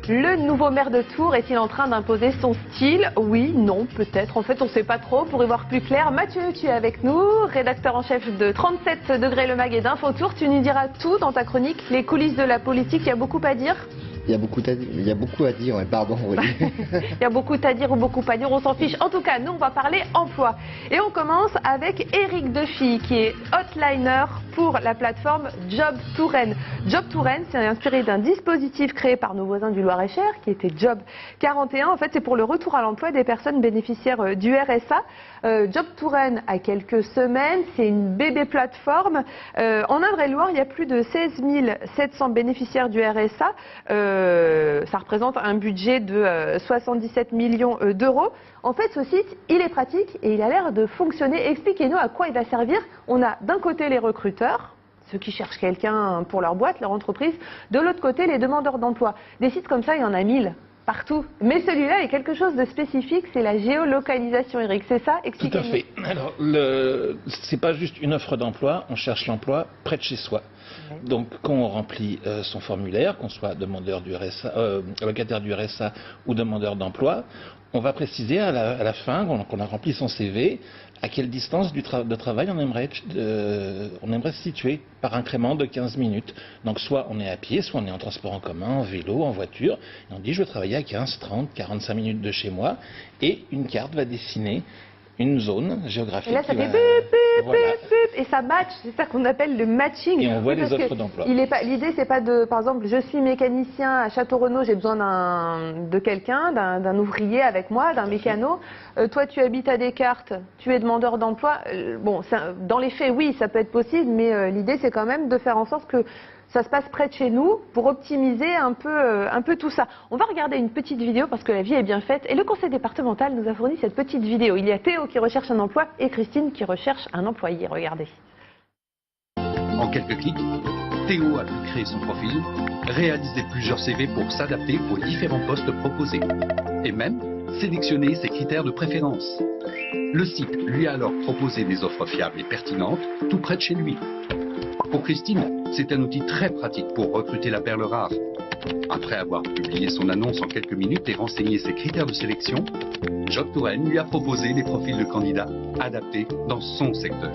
Le nouveau maire de Tours est-il en train d'imposer son style? Oui, non, peut-être. En fait, on ne sait pas trop. Pour y voir plus clair, Mathieu, tu es avec nous, rédacteur en chef de 37 degrés le mag et d'Info Tours. Tu nous diras tout dans ta chronique. Les coulisses de la politique, il y a beaucoup à dire? Il y a beaucoup à dire, ouais, pardon. Oui. Il y a beaucoup à dire ou beaucoup à dire, on s'en fiche. En tout cas, nous, on va parler emploi. Et on commence avec Eric Defy, qui est hotliner pour la plateforme Job Touraine. Job Touraine, c'est inspiré d'un dispositif créé par nos voisins du Loir-et-Cher, qui était Job 41. En fait, c'est pour le retour à l'emploi des personnes bénéficiaires du RSA. Job Touraine a quelques semaines, c'est une bébé plateforme. En Indre-et-Loire, il y a plus de 16 700 bénéficiaires du RSA. Ça représente un budget de 77 millions d'euros. En fait, ce site, il est pratique et il a l'air de fonctionner. Expliquez-nous à quoi il va servir. On a d'un côté les recruteurs, ceux qui cherchent quelqu'un pour leur boîte, leur entreprise. De l'autre côté, les demandeurs d'emploi. Des sites comme ça, il y en a 1000. Partout. Mais celui-là est quelque chose de spécifique, c'est la géolocalisation, Eric. C'est ça? Expliquez-nous. Tout à fait. Alors, c'est pas juste une offre d'emploi, on cherche l'emploi près de chez soi. Ouais. Donc, quand on remplit son formulaire, qu'on soit demandeur du RSA, locataire du RSA ou demandeur d'emploi, on va préciser à la fin, qu'on a rempli son CV, à quelle distance de travail on aimerait se situer par incrément de 15 minutes. Donc soit on est à pied, soit on est en transport en commun, en vélo, en voiture. Et on dit je veux travailler à 15, 30, 45 minutes de chez moi. Et une carte va dessiner une zone géographique. Et là, ça fait voilà. Et ça match, c'est ça qu'on appelle le matching. Et on voit les offres d'emploi. L'idée, c'est pas de, par exemple, je suis mécanicien à Château-Renaud, j'ai besoin de quelqu'un, d'un ouvrier avec moi, d'un mécano. Toi, tu habites à Descartes, tu es demandeur d'emploi. Bon, dans les faits, oui, ça peut être possible, mais l'idée, c'est quand même de faire en sorte que ça se passe près de chez nous pour optimiser un peu tout ça. On va regarder une petite vidéo parce que la vie est bien faite et le conseil départemental nous a fourni cette petite vidéo. Il y a Théo qui recherche un emploi et Christine qui recherche un employé. Regardez. En quelques clics, Théo a pu créer son profil, réaliser plusieurs CV pour s'adapter aux différents postes proposés et même sélectionner ses critères de préférence. Le site lui a alors proposé des offres fiables et pertinentes tout près de chez lui. Pour Christine, c'est un outil très pratique pour recruter la perle rare. Après avoir publié son annonce en quelques minutes et renseigné ses critères de sélection, Job Touraine lui a proposé les profils de candidats adaptés dans son secteur.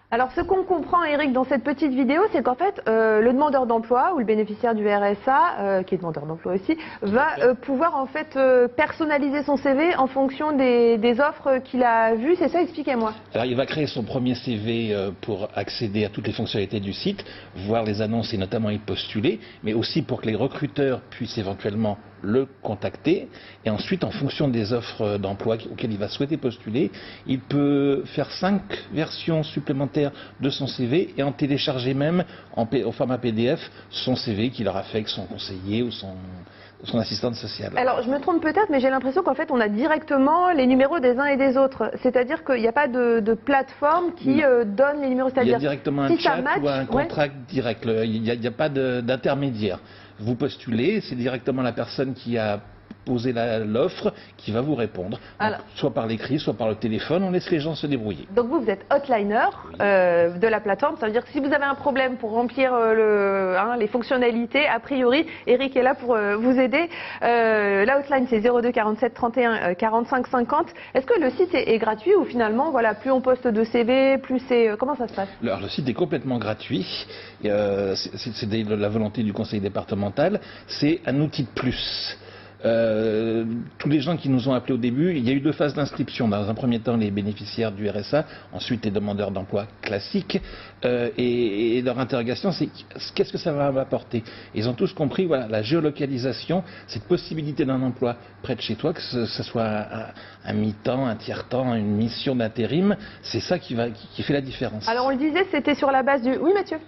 Alors ce qu'on comprend, Eric, dans cette petite vidéo, c'est qu'en fait, le demandeur d'emploi ou le bénéficiaire du RSA, qui est demandeur d'emploi aussi, va pouvoir en fait personnaliser son CV en fonction des offres qu'il a vues. C'est ça? Expliquez-moi. Alors il va créer son premier CV pour accéder à toutes les fonctionnalités du site, voir les annonces et notamment y postuler, mais aussi pour que les recruteurs puissent éventuellement le contacter. Et ensuite, en fonction des offres d'emploi auxquelles il va souhaiter postuler, il peut faire 5 versions supplémentaires de son CV et en télécharger même au format PDF son CV qu'il aura fait avec son conseiller ou son assistante sociale. Alors, je me trompe peut-être, mais j'ai l'impression qu'en fait, on a directement les numéros des uns et des autres. C'est-à-dire qu'il n'y a pas de plateforme qui donne les numéros. Il y a directement un chat ou un contrat direct. Il n'y a pas d'intermédiaire. Vous postulez, c'est directement la personne qui a posé l'offre qui va vous répondre. Donc, soit par l'écrit, soit par le téléphone, on laisse les gens se débrouiller. Donc vous êtes hotliner de la plateforme, ça veut dire que si vous avez un problème pour remplir les fonctionnalités, a priori, Eric est là pour vous aider. La hotline c'est 02 47 31 45 50. Est-ce que le site est gratuit ou finalement, voilà, plus on poste de CV, plus c'est... Comment ça se passe? Alors le site est complètement gratuit, c'est la volonté du conseil départemental, c'est un outil de plus. Tous les gens qui nous ont appelés au début, il y a eu 2 phases d'inscription. Dans un premier temps, les bénéficiaires du RSA, ensuite les demandeurs d'emploi classiques. Et leur interrogation, c'est qu'est-ce que ça va m'apporter? Ils ont tous compris, voilà, la géolocalisation, cette possibilité d'un emploi près de chez toi, que ce soit un mi-temps, un tiers-temps, une mission d'intérim, c'est ça qui fait la différence. Alors on le disait, c'était sur la base du... Oui, Mathieu?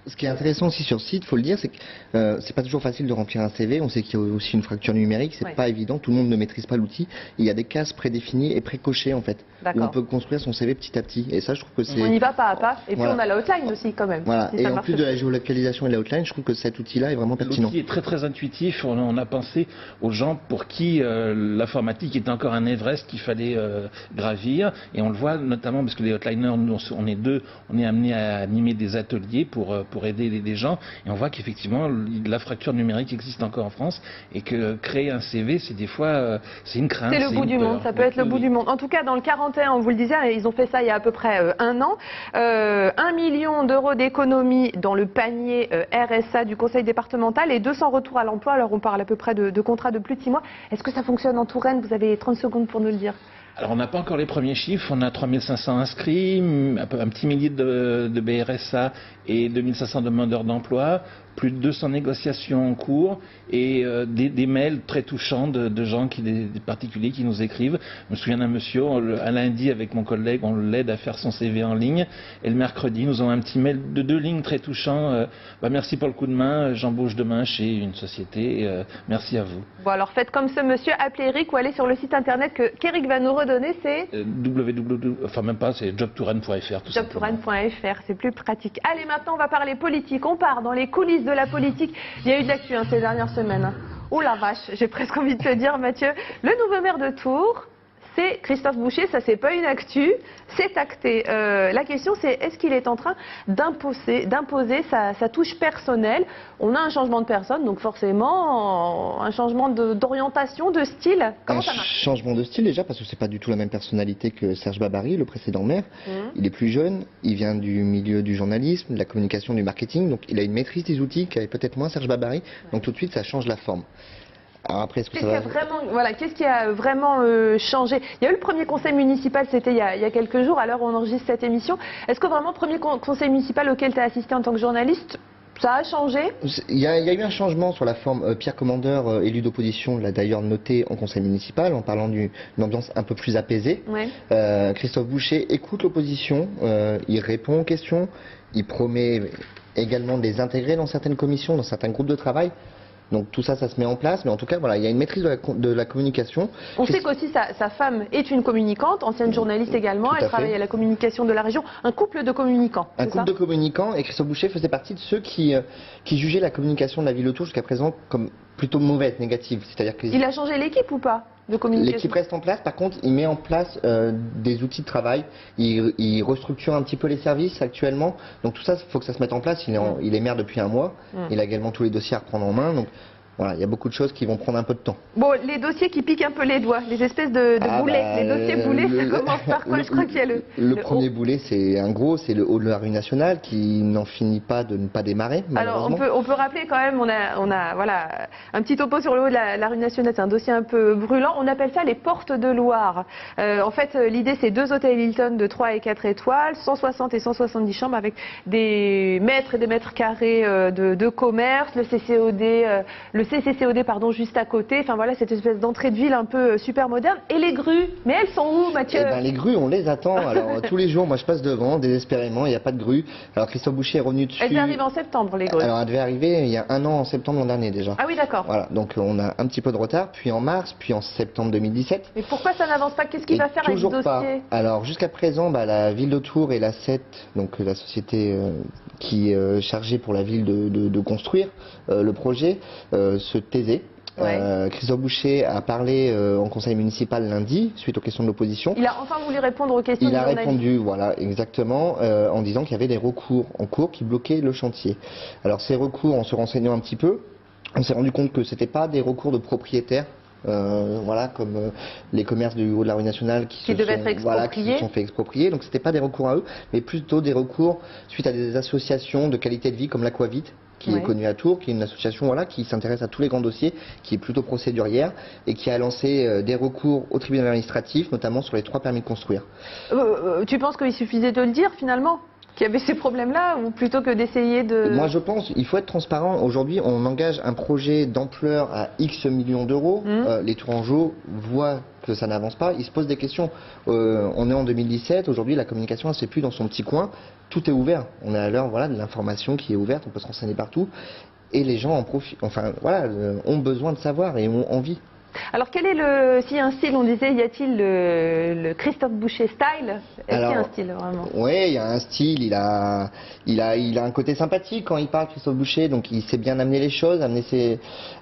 Ce qui est intéressant aussi sur le site, faut le dire, c'est que c'est pas toujours facile de remplir un CV. On sait qu'il y a aussi une fracture numérique, c'est pas évident. Tout le monde ne maîtrise pas l'outil. Il y a des cases prédéfinies et précochées en fait, où on peut construire son CV petit à petit. Et ça, je trouve que c'est. On y va pas à pas. Et puis on a la hotline aussi quand même. Voilà. Et en plus de la géolocalisation et de la hotline, je trouve que cet outil-là est vraiment pertinent. L'outil est très très intuitif. On a pensé aux gens pour qui l'informatique était encore un Everest qu'il fallait gravir. Et on le voit notamment parce que les hotliners, nous, on est amenés à animer des ateliers pour pour aider les gens. Et on voit qu'effectivement, la fracture numérique existe encore en France et que créer un CV, c'est des fois, c'est une crainte. C'est le bout du monde, ça peut être le bout du monde. En tout cas, dans le 41, on vous le disait, ils ont fait ça il y a à peu près un an. 1 million d'euros d'économies dans le panier RSA du conseil départemental et 200 retours à l'emploi. Alors on parle à peu près de contrats de plus de 6 mois. Est-ce que ça fonctionne en Touraine? Vous avez 30 secondes pour nous le dire. Alors on n'a pas encore les premiers chiffres, on a 3500 inscrits, un petit millier de BRSA et 2500 demandeurs d'emploi, plus de 200 négociations en cours et des mails très touchants de gens, des particuliers qui nous écrivent. Je me souviens d'un monsieur, un lundi avec mon collègue, on l'aide à faire son CV en ligne et le mercredi nous avons un petit mail de 2 lignes très touchant. Merci pour le coup de main, j'embauche demain chez une société, merci à vous. Bon alors faites comme ce monsieur, appelez Eric ou allez sur le site internet qu'Eric va nous redonner, c'est c'est jobtouren.fr tout simplement. Jobtouren.fr, c'est plus pratique. Allez, maintenant on va parler politique, on part dans les coulisses de la politique. Il y a eu de l'actu ces dernières semaines. Oh la vache, j'ai presque envie de te dire Mathieu, le nouveau maire de Tours, c'est Christophe Boucher, ça c'est pas une actu, c'est acté. La question c'est est-ce qu'il est en train d'imposer sa touche personnelle? On a un changement de personne, donc forcément un changement d'orientation, de style. Comment ça marche? Changement de style déjà parce que c'est pas du tout la même personnalité que Serge Babary, le précédent maire. Il est plus jeune, il vient du milieu du journalisme, de la communication, du marketing, donc il a une maîtrise des outils qu'avait peut-être moins Serge Babary, donc tout de suite ça change la forme. Alors après, qu'est-ce qui a vraiment changé? Il y a eu le premier conseil municipal, c'était il y a quelques jours, à l'heure où on enregistre cette émission. Est-ce que vraiment le premier conseil municipal auquel tu as assisté en tant que journaliste, ça a changé? Il y a eu un changement sur la forme. Pierre Commandeur, élu d'opposition, l'a d'ailleurs noté en conseil municipal en parlant d'une ambiance un peu plus apaisée. Ouais. Christophe Boucher écoute l'opposition, il répond aux questions, il promet également de les intégrer dans certaines commissions, dans certains groupes de travail. Donc tout ça, ça se met en place, mais en tout cas, voilà, il y a une maîtrise de la communication. On sait qu'aussi sa femme est une communicante, ancienne journaliste également, elle travaille à la communication de la région, un couple de communicants. Un couple de communicants, et Christophe Boucher faisait partie de ceux qui jugeaient la communication de la ville de Tours jusqu'à présent comme plutôt mauvaise, négative. C'est-à-dire il a changé l'équipe ou pas de communication? L'équipe reste en place, par contre, il met en place des outils de travail, il restructure un petit peu les services actuellement, donc tout ça, il faut que ça se mette en place. Il est maire depuis un mois, il a également tous les dossiers à reprendre en main, donc voilà, il y a beaucoup de choses qui vont prendre un peu de temps. Bon, les dossiers qui piquent un peu les doigts, les espèces de boulets, les dossiers boulets, ça commence par quoi? Je crois qu'il y a le premier boulet, c'est un gros, c'est le haut de la rue nationale qui n'en finit pas de ne pas démarrer, malheureusement. Alors, on peut rappeler quand même, on a voilà, un petit topo sur le haut de la rue nationale, c'est un dossier un peu brûlant. On appelle ça les portes de Loire. En fait, l'idée, c'est 2 hôtels Hilton de 3 et 4 étoiles, 160 et 170 chambres avec des mètres et des mètres carrés de commerce, le CCCOD, pardon, juste à côté. Enfin voilà, cette espèce d'entrée de ville un peu super moderne. Et les grues, mais elles sont où, Mathieu? Les grues, on les attend. Alors tous les jours, moi je passe devant, désespérément, il n'y a pas de grues. Alors Christophe Boucher est revenu dessus. Elles arrivent en septembre, les grues. Alors elles devaient arriver il y a un an, en septembre l'an dernier déjà. Ah oui, d'accord. Voilà, donc on a un petit peu de retard, puis en mars, puis en septembre 2017. Mais pourquoi ça n'avance pas? Qu'est-ce qu'il va faire avec ce dossier? Pas. Alors jusqu'à présent, la ville de Tours et la CET, donc la société qui est chargée pour la ville de construire le projet, se taisait. Ouais. Christophe Boucher a parlé en conseil municipal lundi, suite aux questions de l'opposition. Il a enfin voulu répondre aux questions Il a répondu, voilà, exactement, en disant qu'il y avait des recours en cours qui bloquaient le chantier. Alors ces recours, en se renseignant un petit peu, on s'est rendu compte que ce n'était pas des recours de propriétaires. Voilà, comme les commerces du haut de la rue nationale qui se sont fait exproprier. Donc c'était pas des recours à eux, mais plutôt des recours suite à des associations de qualité de vie comme l'Aquavit, qui est connue à Tours, qui est une association qui s'intéresse à tous les grands dossiers, qui est plutôt procédurière et qui a lancé des recours au tribunal administratif, notamment sur les 3 permis de construire. Tu penses qu'il suffisait de le dire finalement? Qu'il y avait ces problèmes-là, ou plutôt que d'essayer de... Moi je pense, il faut être transparent. Aujourd'hui, on engage un projet d'ampleur à X millions d'euros. Les Tourangeaux voient que ça n'avance pas, ils se posent des questions. On est en 2017, aujourd'hui la communication, elle ne se fait plus dans son petit coin. Tout est ouvert. On est à l'heure de l'information qui est ouverte, on peut se renseigner partout. Et les gens en profitent, ont besoin de savoir et ont envie. Alors quel est s'il y a un style, on disait, y a-t-il le Christophe Boucher style? Est-ce qu'il y a un style vraiment? Oui, il y a un style, il a un côté sympathique quand il parle, Christophe Boucher, donc il sait bien amener les choses,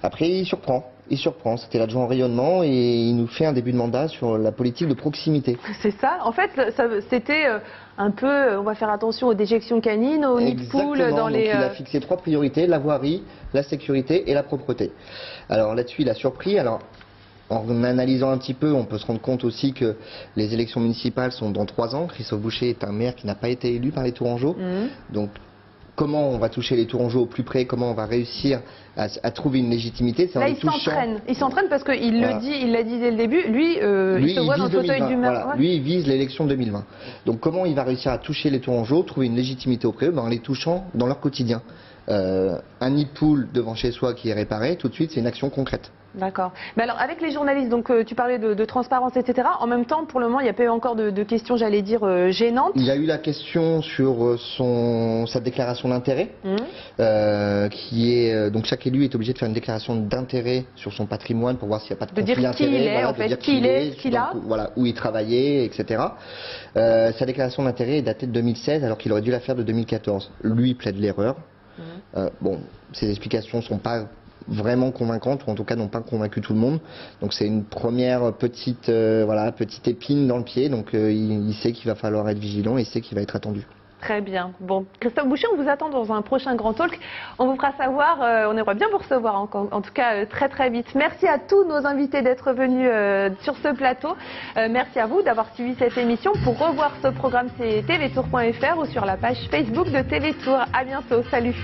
après il surprend. Il surprend, c'était l'adjoint au rayonnement et il nous fait un début de mandat sur la politique de proximité. C'est ça, en fait, c'était un peu, on va faire attention aux déjections canines, aux nids de poules dans les... Donc il a fixé 3 priorités, la voirie, la sécurité et la propreté. Alors là-dessus, il a surpris. Alors, en analysant un petit peu, on peut se rendre compte aussi que les élections municipales sont dans 3 ans. Christophe Boucher est un maire qui n'a pas été élu par les Tourangeaux. Donc, comment on va toucher les Tourangeaux au plus près, comment on va réussir à trouver une légitimité. Là, il s'entraîne parce qu'il le dit, il l'a dit dès le début, lui il se voit dans le fauteuil du maire. Voilà. Lui, il vise l'élection 2020. Donc comment il va réussir à toucher les Tourangeaux, trouver une légitimité auprès d'eux, en les touchant dans leur quotidien. Un nid de poule devant chez soi qui est réparé, tout de suite, c'est une action concrète. D'accord. Mais alors, avec les journalistes, donc tu parlais de transparence, etc. En même temps, pour le moment, il n'y a pas eu encore de questions, j'allais dire, gênantes. Il y a eu la question sur sa déclaration d'intérêt, qui est donc chaque élu est obligé de faire une déclaration d'intérêt sur son patrimoine pour voir s'il n'y a pas de conflit d'intérêt. De dire qui il est, en fait, qui il est, ce qu'il a. Voilà, où il travaillait, etc. Sa déclaration d'intérêt est datée de 2016, alors qu'il aurait dû la faire de 2014. Lui plaide l'erreur. Bon, ses explications ne sont pas vraiment convaincantes, ou en tout cas n'ont pas convaincu tout le monde. Donc c'est une première petite épine dans le pied. Donc il sait qu'il va falloir être vigilant et il sait qu'il va être attendu. Très bien. Bon, Christophe Boucher, on vous attend dans un prochain Grand Talk. On vous fera savoir, on aimerait bien vous recevoir en tout cas très très vite. Merci à tous nos invités d'être venus sur ce plateau. Merci à vous d'avoir suivi cette émission. Pour revoir ce programme, c'est tvtour.fr ou sur la page Facebook de TV Tour. À bientôt. Salut.